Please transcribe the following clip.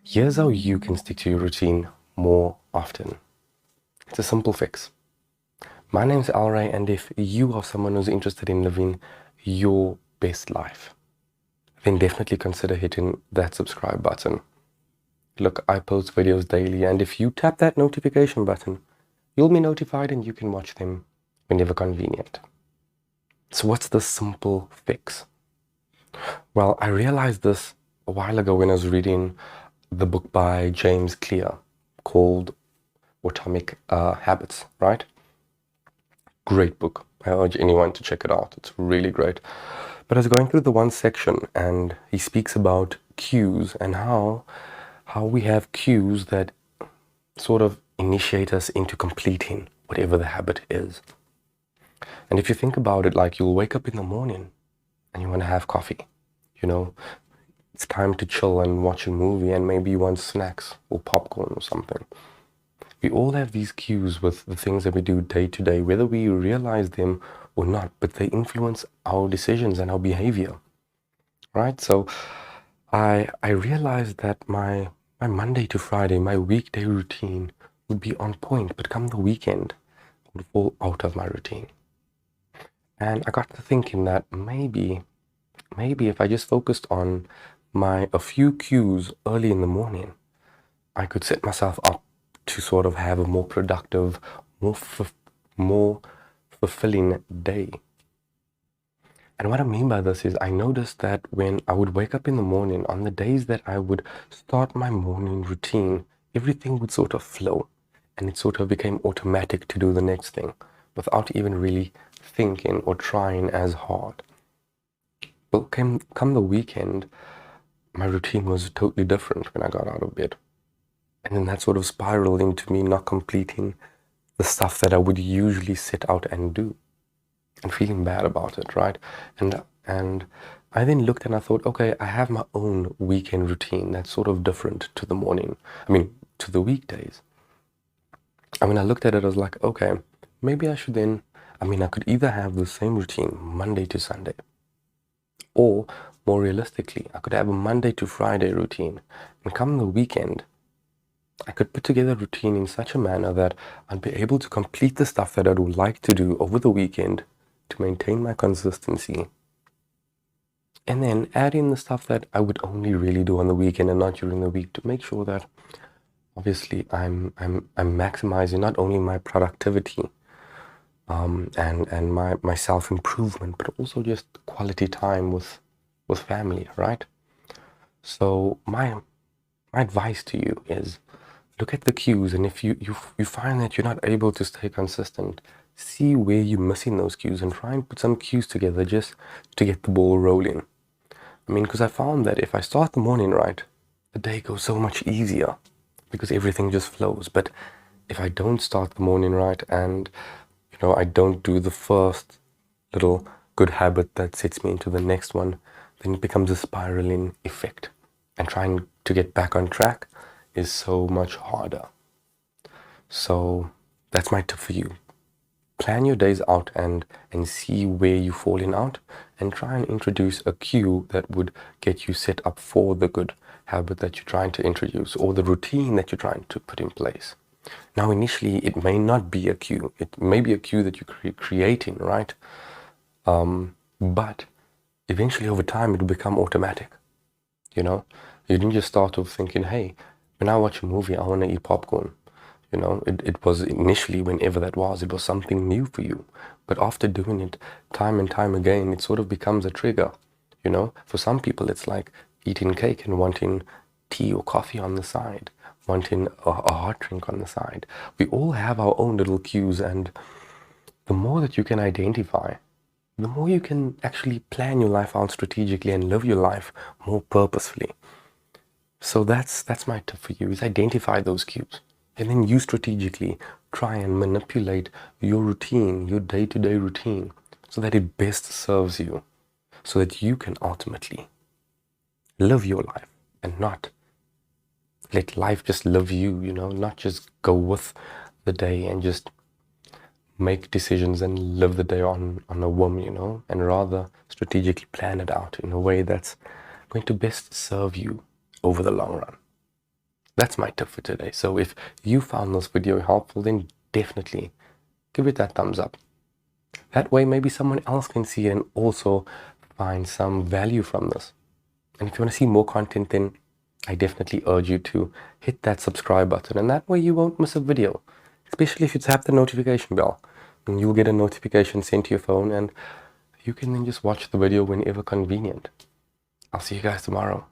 Here's how you can stick to your routine more often. It's a simple fix. My name's Alray, and if you are someone who's interested in living your best life, then definitely consider hitting that subscribe button. Look, I post videos daily, and if you tap that notification button, you'll be notified and you can watch them whenever convenient. So what's the simple fix? Well, I realized this a while ago when I was reading the book by James Clear called Atomic Habits, right? Great book. I urge anyone to check it out. It's really great. But I was going through the one section and he speaks about cues and how we have cues that sort of initiate us into completing whatever the habit is. And if you think about it, like you'll wake up in the morning and you want to have coffee, you know, it's time to chill and watch a movie and maybe you want snacks or popcorn or something. We all have these cues with the things that we do day to day, whether we realize them or not, but they influence our decisions and our behavior, right? So I realized that my Monday to Friday, my weekday routine would be on point, but come the weekend, I would fall out of my routine. And I got to thinking that maybe if I just focused on a few cues early in the morning, I could set myself up to sort of have a more productive, more fulfilling day. And what I mean by this is I noticed that when I would wake up in the morning, on the days that I would start my morning routine, everything would sort of flow and it sort of became automatic to do the next thing without even really thinking or trying as hard. But come the weekend, my routine was totally different when I got out of bed. And then that sort of spiraled into me not completing the stuff that I would usually set out and do and feeling bad about it, right? And I then looked and I thought, okay, I have my own weekend routine that's sort of different to the morning, to the weekdays. And when I looked at it, I was like, okay, maybe I should then, I could either have the same routine Monday to Sunday, or more realistically, I could have a Monday to Friday routine, and come the weekend, I could put together a routine in such a manner that I'd be able to complete the stuff that I would like to do over the weekend to maintain my consistency. And then add in the stuff that I would only really do on the weekend and not during the week to make sure that obviously I'm maximizing not only my productivity and my self-improvement, but also just quality time with family, right? So my advice to you is look at the cues, and if you find that you're not able to stay consistent, see where you're missing those cues and try and put some cues together just to get the ball rolling. Because I found that if I start the morning right, the day goes so much easier because everything just flows. But if I don't start the morning right and I don't do the first little good habit that sets me into the next one, then it becomes a spiraling effect. And trying to get back on track is so much harder. So that's my tip for you. Plan your days out and see where you're falling out and try and introduce a cue that would get you set up for the good habit that you're trying to introduce or the routine that you're trying to put in place. Now, initially, it may not be a cue. It may be a cue that you're creating, right? But eventually, over time, it will become automatic. You didn't just start off thinking, hey, when I watch a movie, I want to eat popcorn. It was initially, whenever that was, it was something new for you. But after doing it time and time again, it sort of becomes a trigger. For some people, it's like eating cake and wanting tea or coffee on the side, wanting a hot drink on the side. We all have our own little cues, and the more that you can identify, the more you can actually plan your life out strategically and live your life more purposefully. So that's my tip for you, is identify those cues. And then you strategically try and manipulate your routine, your day-to-day routine, so that it best serves you, so that you can ultimately live your life and not let life just live you, not just go with the day and just make decisions and live the day on a whim, and rather strategically plan it out in a way that's going to best serve you over the long run. That's my tip for today. So if you found this video helpful, then definitely give it that thumbs up. That way maybe someone else can see it and also find some value from this. And if you want to see more content, then I definitely urge you to hit that subscribe button, and that way you won't miss a video, especially if you tap the notification bell. And you'll get a notification sent to your phone, and you can then just watch the video whenever convenient. I'll see you guys tomorrow.